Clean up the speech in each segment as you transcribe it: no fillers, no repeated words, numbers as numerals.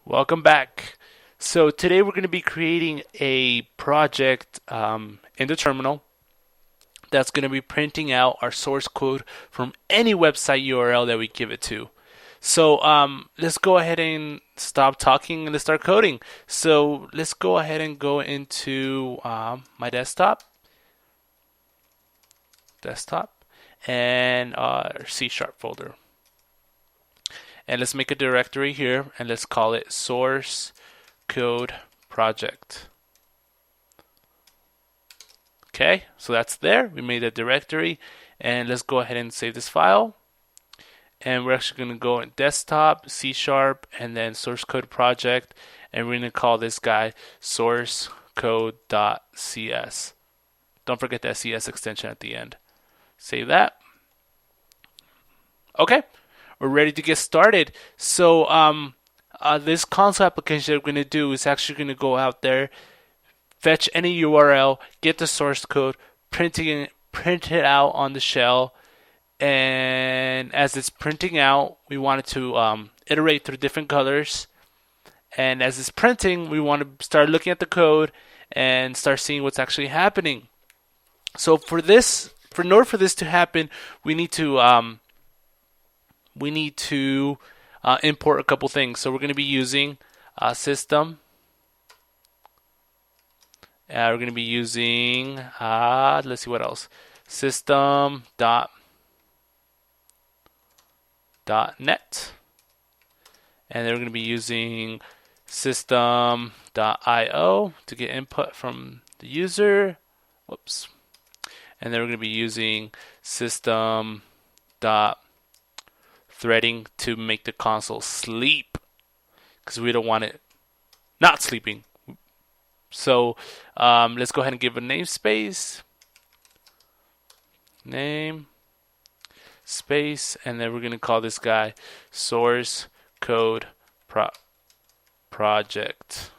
Welcome back. So today we're going to be creating a project in the terminal that's going to be printing out our source code from any website URL that we give it to. So let's go ahead and stop talking and let's start coding. So let's go ahead and go into my desktop, and our C# folder. And let's make a directory here and let's call it source code project. Okay, so that's there. We made a directory, and let's go ahead and save this file. And we're actually going to go in desktop, C#, and then source code project, and we're going to call this guy source code.cs. Don't forget that CS extension at the end. Save that. Okay, we're ready to get started. So this console application that we're going to do is actually going to go out there, fetch any URL, get the source code, print it out on the shell, and as it's printing out, we want it to iterate through different colors. And as it's printing, we want to start looking at the code and start seeing what's actually happening. So in order for this to happen, we need to import a couple things. So we're going to be using system. We're going to be using let's see what else. System dot net, and then we're going to be using system.io to get input from the user. Whoops. And then we're going to be using system.threading to make the console sleep, because we don't want it not sleeping. So let's go ahead and give a namespace. Name space, and then we're going to call this guy source code project.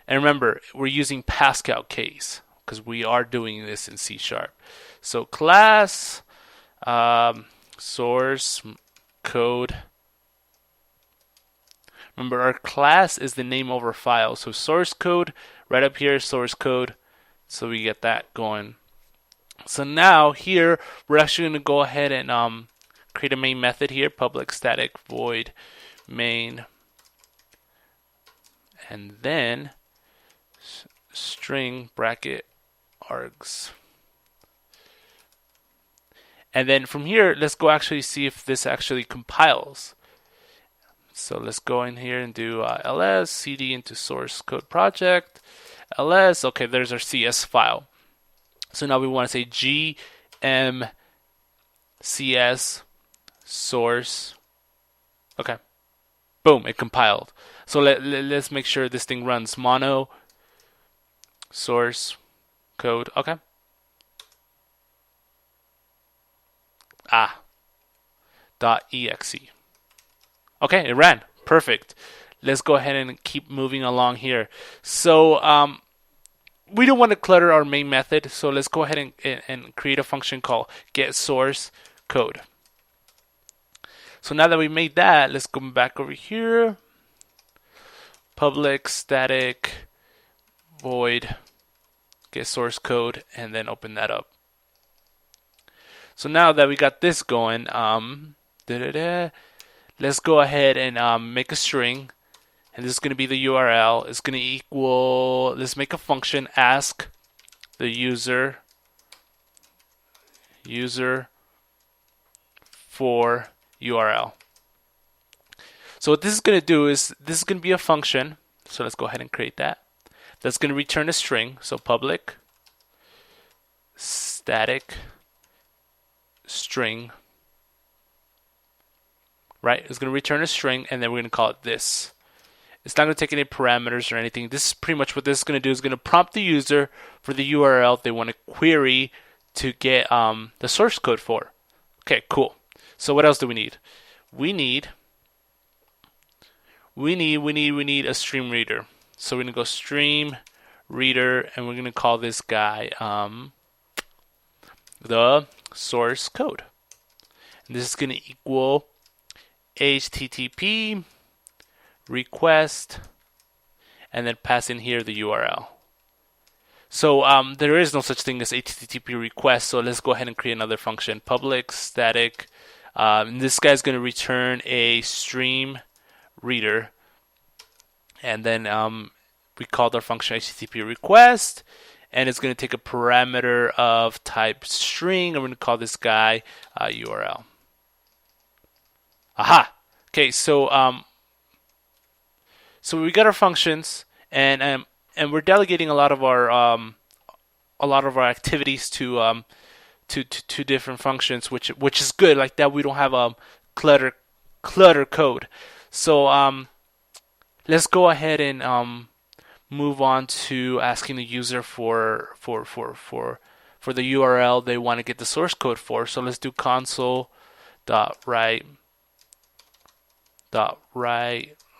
And remember, we're using Pascal case because we are doing this in C#. So class source code. Remember, our class is the name of our file. So source code, right up here, source code. So we get that going. So now here, we're actually going to go ahead and create a main method here, public static void main. And then string bracket args. And then from here, let's go actually see if this actually compiles. So let's go in here and do ls cd into source code project ls. Okay, there's our CS file. So now we want to say gmcs source. Okay, boom, it compiled. So let's make sure this thing runs mono source code. Okay. .exe. Okay, it ran. Perfect. Let's go ahead and keep moving along here. So we don't want to clutter our main method, so let's go ahead and create a function called getSourceCode. So now that we made that, let's go back over here. Public static void getSourceCode, and then open that up. So now that we got this going, let's go ahead and make a string, and this is going to be the URL. It's going to equal, let's make a function, ask the user for URL. So what this is going to do is, this is going to be a function, so let's go ahead and create that. That's going to return a string, so public static string. Right, it's going to return a string, and then we're going to call it this. It's not going to take any parameters or anything. This is pretty much what this is going to do. Is going to prompt the user for the URL they want to query to get the source code for. Okay, cool. So what else do we need? We need a stream reader. So we're going to go stream reader, and we're going to call this guy the source code. And this is going to equal HTTP request, and then pass in here the URL. So there is no such thing as HTTP request. So let's go ahead and create another function. Public static. And this guy's going to return a stream reader. And then we called our function HTTP request. And it's going to take a parameter of type string. I'm going to call this guy URL. Aha! Okay, so we got our functions, and we're delegating a lot of our activities to different functions, which is good. Like that, we don't have clutter code. So let's go ahead and move on to asking the user for the URL they want to get the source code for. So let's do console.write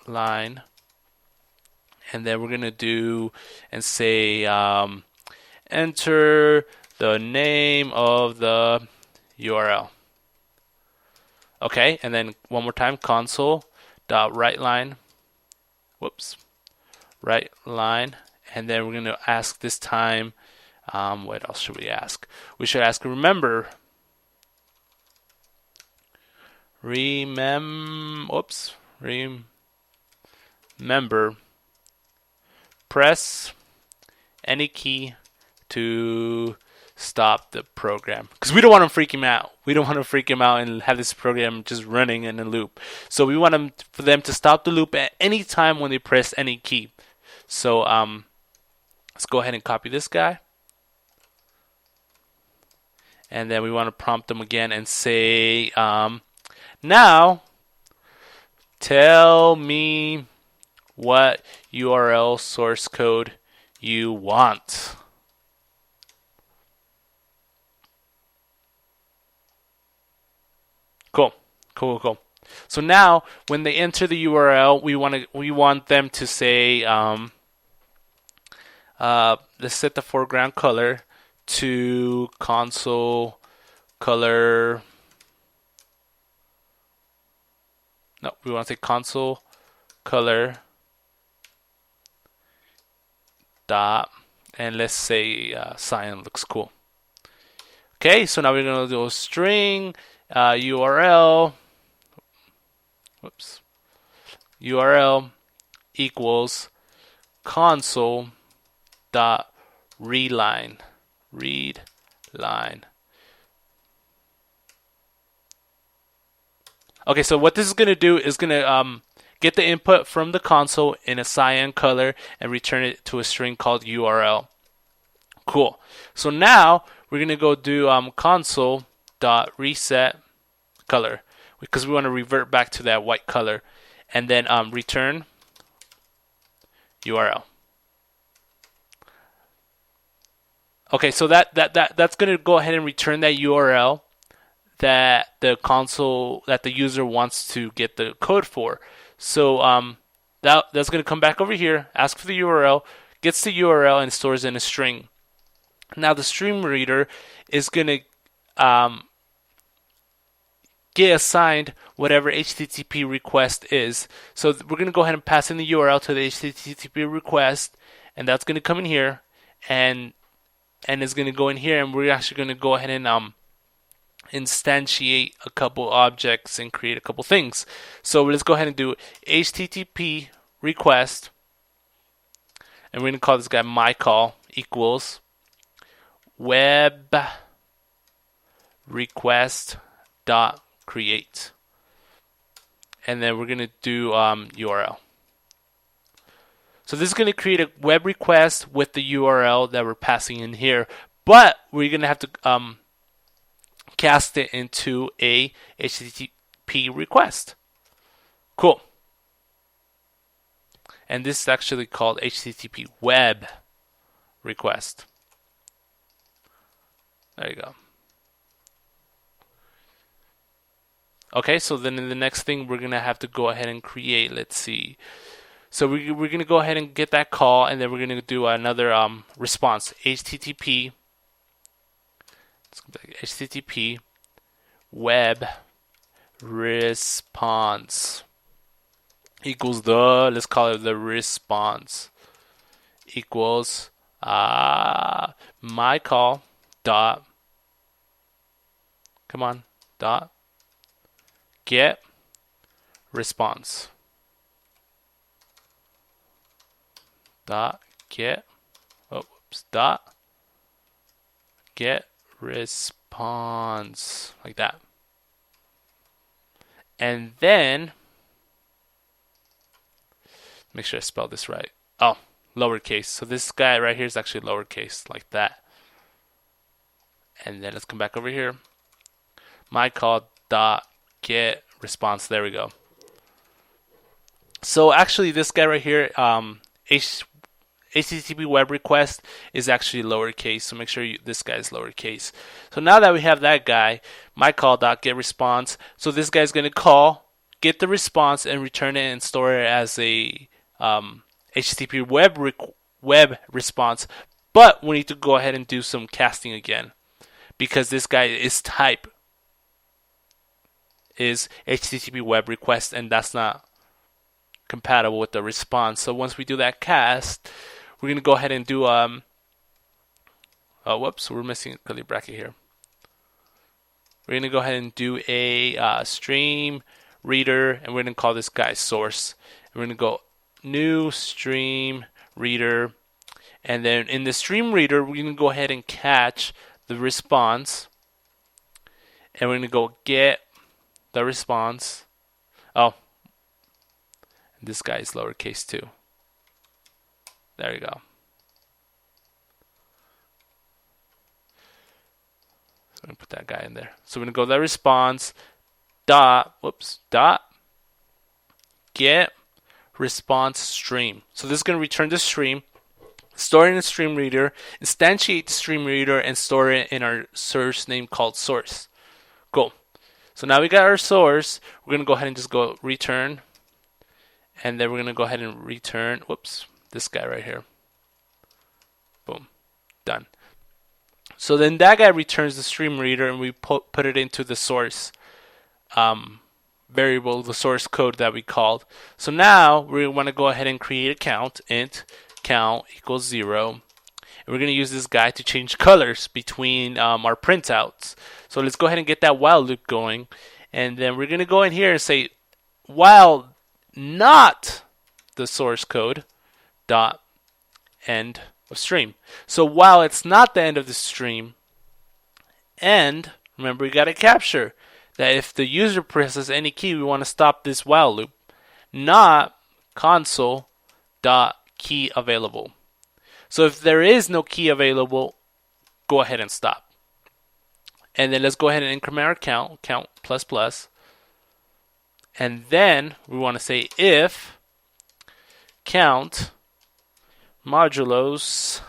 line, and then we're gonna do and say enter the name of the URL. Okay, and then one more time, console.writeLine. Write line, and then we're gonna ask this time. What else should we ask? We should ask remember press any key to stop the program, because we don't want to freak him out. We don't want to freak him out and have this program just running in a loop. So we want for them to stop the loop at any time when they press any key. So let's go ahead and copy this guy, and then we want to prompt them again and say now tell me what URL source code you want. Cool. So now when they enter the URL, we want them to say let's set the foreground color to console color. No, we want to say console color dot, and let's say cyan looks cool. Okay, so now we're gonna do a string URL. URL equals console dot read line. Okay, so what this is going to do is going to get the input from the console in a cyan color and return it to a string called URL. Cool. So now we're going to go do console dot reset color, because we want to revert back to that white color, and then return URL. Okay, so that's going to go ahead and return that URL that the user wants to get the code for. So that's going to come back over here, ask for the URL, gets the URL, and stores in a string. Now the stream reader is going to get assigned whatever HTTP request is. So we're going to go ahead and pass in the URL to the HTTP request, and that's going to come in here, and it's going to go in here, and we're actually going to go ahead and instantiate a couple objects and create a couple things. So let's go ahead and do HTTP request, and we're going to call this guy myCall equals web request dot create, and then we're going to do URL. So this is going to create a web request with the URL that we're passing in here, but we're going to have to cast it into a HTTP request. Cool. And this is actually called HTTP web request. There you go. Okay, so then in the next thing we're going to have to go ahead and create, let's see. So we're going to go ahead and get that call, and then we're going to do another response. HTTP web response. equals the, let's call it the response, equals my call dot, come on, dot get response dot get, oh, whoops, dot get response, like that. And then make sure I spell this right. Oh, lowercase. So this guy right here is actually lowercase, like that. And then let's come back over here. My call dot get response. There we go. So actually, this guy right here, HTTP web request is actually lowercase. So make sure this guy is lowercase. So now that we have that guy, my call dot get response. So this guy's going to call, get the response, and return it and store it as a HTTP web response. But we need to go ahead and do some casting again, because this guy is type is HTTP web request, and that's not compatible with the response. So once we do that cast, we're going to go ahead and do oh, whoops, we're missing a curly bracket here. We're going to go ahead and do a stream reader, and we're going to call this guy source. And we're going to go new stream reader, and then in the stream reader, we're going to go ahead and catch the response, and we're going to go get the response. Oh, this guy is lowercase too. There you go. So I'm going to put that guy in there. So we're going to go to the response dot, whoops, dot get response stream. So this is going to return the stream, store it in the stream reader, instantiate the stream reader, and store it in our source name called source. Cool. So now we got our source. We're going to go ahead and just go return. And then we're going to go ahead and return, whoops, this guy right here. Boom. Done. So then that guy returns the stream reader, and we put it into the source variable, the source code that we called. So now we want to go ahead and create a count, int count equals 0. And we're going to use this guy to change colors between our printouts. So let's go ahead and get that while loop going. And then we're going to go in here and say, while not the source code dot end of stream. So while it's not the end of the stream, and remember, we got to capture that if the user presses any key, we want to stop this while loop. Not console dot key available. So if there is no key available, go ahead and stop. And then let's go ahead and increment our count plus plus. And then we want to say if count modulos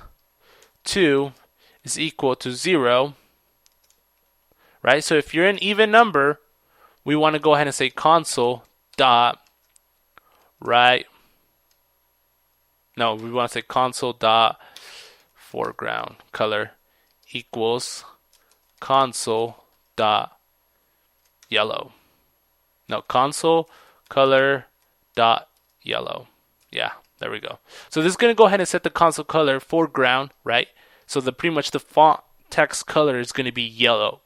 2 is equal to 0, right? So if you're an even number, we want to go ahead and say console dot right. No, we want to say console dot foreground color equals console dot yellow. No, console color dot yellow. Yeah, there we go. So this is going to go ahead and set the console color foreground, right? So pretty much the font text color is going to be yellow.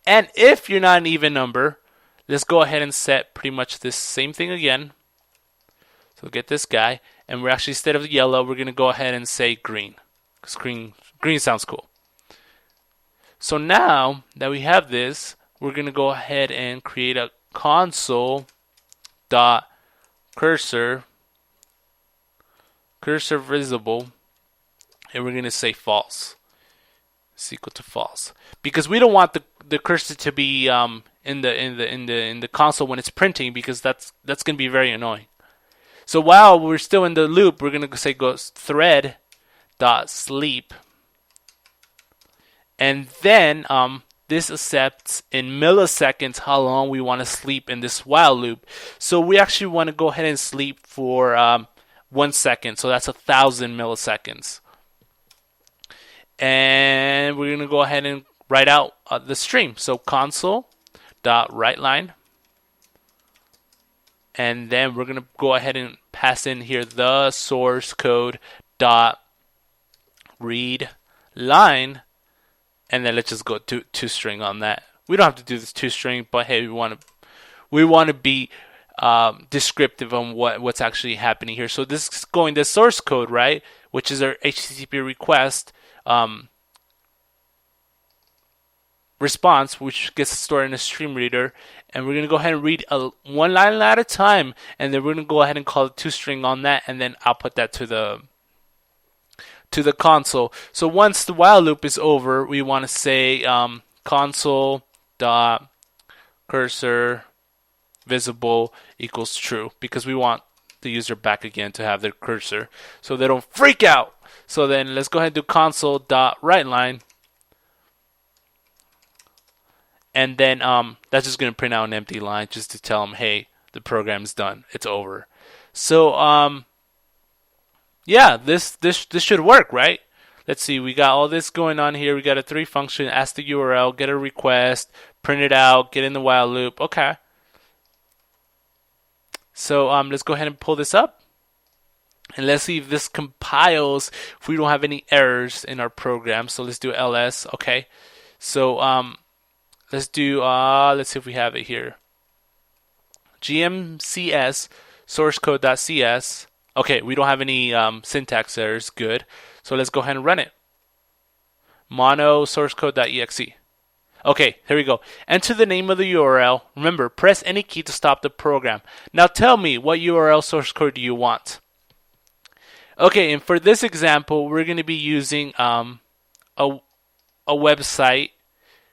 And if you're not an even number, let's go ahead and set pretty much this same thing again. So get this guy, and we're actually, instead of yellow, we're going to go ahead and say green, because green sounds cool. So now that we have this, we're going to go ahead and create a console dot cursor visible, and we're going to say false. It's equal to false, because we don't want the cursor to be in the console when it's printing, because that's going to be very annoying. So while we're still in the loop, we're going to say go thread dot sleep, and then this accepts in milliseconds how long we want to sleep in this while loop. So we actually want to go ahead and sleep for 1 second. So that's 1,000 milliseconds. And we're going to go ahead and write out the stream. So console dot write line. and then we're going to go ahead and pass in here the source code dot read line, and then let's just go to string on that. We don't have to do this to string, but hey, we want to be descriptive on what's actually happening here. So this is going the source code, right, which is our HTTP request response, which gets stored in a stream reader, and we're going to go ahead and read one line at a time, and then we're going to go ahead and call it toString on that, and then output that to the console. So once the while loop is over, we want to say console dot cursor visible equals true, because we want the user back again to have their cursor so they don't freak out. So then let's go ahead and do console dot write line, and then that's just going to print out an empty line just to tell them, hey, the program's done, it's over. So yeah, this should work, right? Let's see, we got all this going on here. We got a 3 function, ask the URL, get a request, print it out, get in the while loop. Okay. So let's go ahead and pull this up, and let's see if this compiles, if we don't have any errors in our program. So let's do ls. Okay. So let's do let's see if we have it here. gmcs source code.cs. Okay, we don't have any syntax errors. Good. So let's go ahead and run it. Mono source code.exe. Okay, here we go. Enter the name of the URL. Remember, press any key to stop the program. Now tell me, what URL source code do you want? Okay, and for this example, we're going to be using a website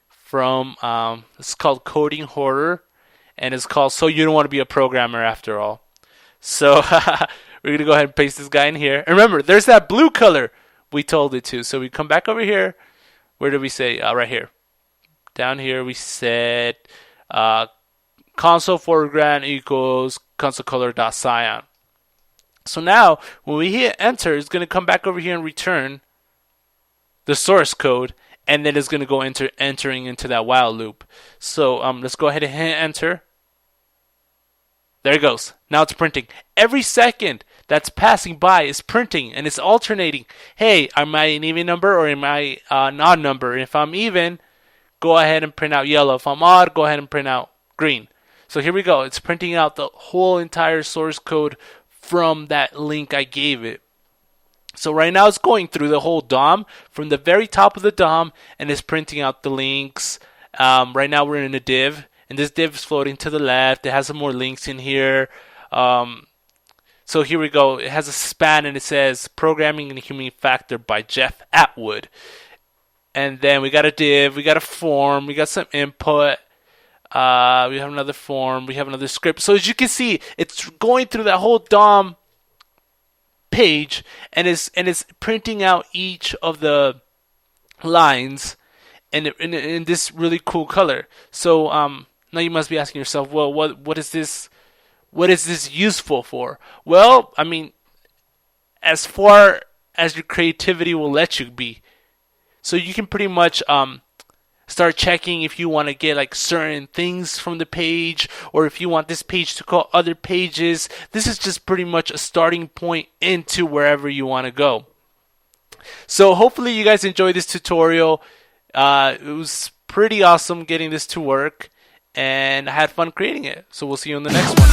from, it's called Coding Horror, and it's called So You Don't Want to Be a Programmer After All. So we're going to go ahead and paste this guy in here. And remember, there's that blue color we told it to. So we come back over here. Where did we say? Right here. Down here we said console foreground equals console color.cyan. So now when we hit enter, it's going to come back over here and return the source code, and then it's going to go entering into that while loop. So let's go ahead and hit enter. There it goes. Now it's printing. Every second that's passing by is printing, and it's alternating. Hey, am I an even number or am I an odd number? If I'm even, go ahead and print out yellow. If I'm odd, go ahead and print out green. So here we go. It's printing out the whole entire source code from that link I gave it. So right now it's going through the whole DOM from the very top of the DOM, and it's printing out the links. Right now we're in a div, and this div is floating to the left. It has some more links in here. So here we go. It has a span, and it says Programming and Human Factor by Jeff Atwood. And then we got a div, we got a form, we got some input, we have another form, we have another script. So as you can see, it's going through that whole DOM page, and it's printing out each of the lines in this really cool color. So now you must be asking yourself, well, what is this useful for? Well, I mean, as far as your creativity will let you be. So you can pretty much start checking if you want to get like certain things from the page, or if you want this page to call other pages. This is just pretty much a starting point into wherever you want to go. So hopefully you guys enjoyed this tutorial. It was pretty awesome getting this to work, and I had fun creating it. So we'll see you in the next one.